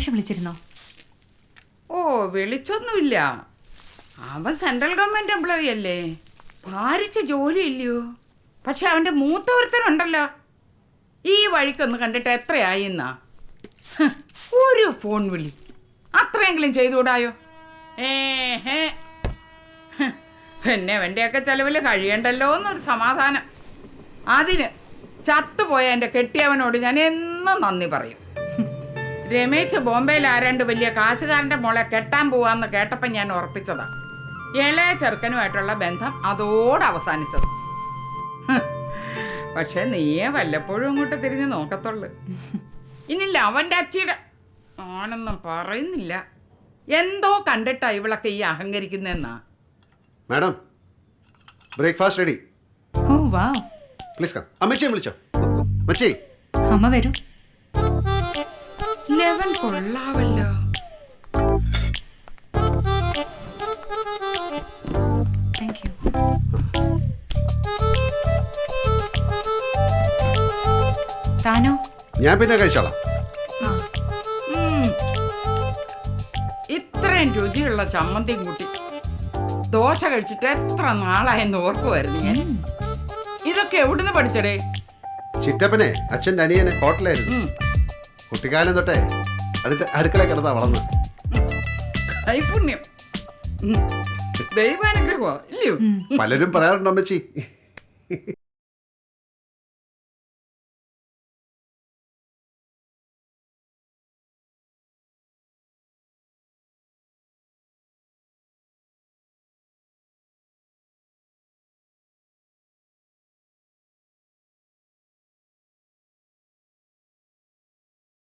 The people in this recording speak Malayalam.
രമേശ് വിളിച്ചിരുന്നോ? ഓ വിളിച്ചൊന്നുമില്ല. അവൻ സെൻട്രൽ ഗവൺമെന്റ് എംപ്ലോയി അല്ലേ, ഭാരിച്ച ജോലിയില്ലയോ. പക്ഷെ അവന്റെ മൂത്തവർത്തനുണ്ടല്ലോ, ഈ വഴിക്കൊന്ന് കണ്ടിട്ട് എത്രയായി എന്നാ. ഒരു ഫോൺ വിളി അത്രയെങ്കിലും ചെയ്തുകൂടായോ? പിന്നെ അവൻ്റെയൊക്കെ ചെലവിൽ കഴിയണ്ടല്ലോ എന്നൊരു സമാധാനം. അതിന് ചത്തുപോയ എൻ്റെ കെട്ടിയവനോട് ഞാൻ എന്നും നന്ദി പറയും. രമേശ് ബോംബെയിൽ ആരാണ്ട് വലിയ കാശുകാരൻ്റെ മോളെ കെട്ടാൻ പോവാന്ന് കേട്ടപ്പോൾ ഞാൻ ഉറപ്പിച്ചതാ. ഇളയ ചെറുക്കനുമായിട്ടുള്ള ബന്ധം അതോടെ അവസാനിച്ചത്. പക്ഷെ നീയെ വല്ലപ്പോഴും അങ്ങോട്ട് തിരിഞ്ഞ് നോക്കത്തുള്ളു. ഇനിയില്ല അവൻ്റെ അച്ചിയുടെ ആണെന്നും പറയുന്നില്ല. എന്തോ കണ്ടിട്ടാ ഇവളൊക്കെ ഈ അഹങ്കരിക്കുന്നെന്നാ. Madam, breakfast ready. Oh wow. Please come. അമ്മച്ചിയെ വിളിച്ചോ. അമ്മച്ചി. അമ്മ വരൂ. ലെവൻ കൊള്ളാവല്ലോ. Thank you. താനോ? ഞാൻ പിന്നെ കഴിച്ചോളാം. ഇത്രയും രുചിയുള്ള ചമ്മന്തിയും കൂട്ടി ദോശ കഴിച്ചിട്ട് എത്ര നാളായെന്ന് ഓർക്കുമായിരുന്നു ഞാൻ. ഇതൊക്കെ എവിടുന്ന് പഠിച്ചടേ? ചിറ്റപ്പനെ അച്ഛൻ്റെ അനിയനെ ഹോട്ടലായിരുന്നു. കുട്ടിക്കാലം തൊട്ടേ അതിന്റെ അടുക്കള കിടന്നാ വളർന്ന്. കൈപുണ്യം, ദൈവാനുഗ്രഹമോ ഇല്ലയോ? പലരും പറയാറുണ്ട് അമ്മച്ചി.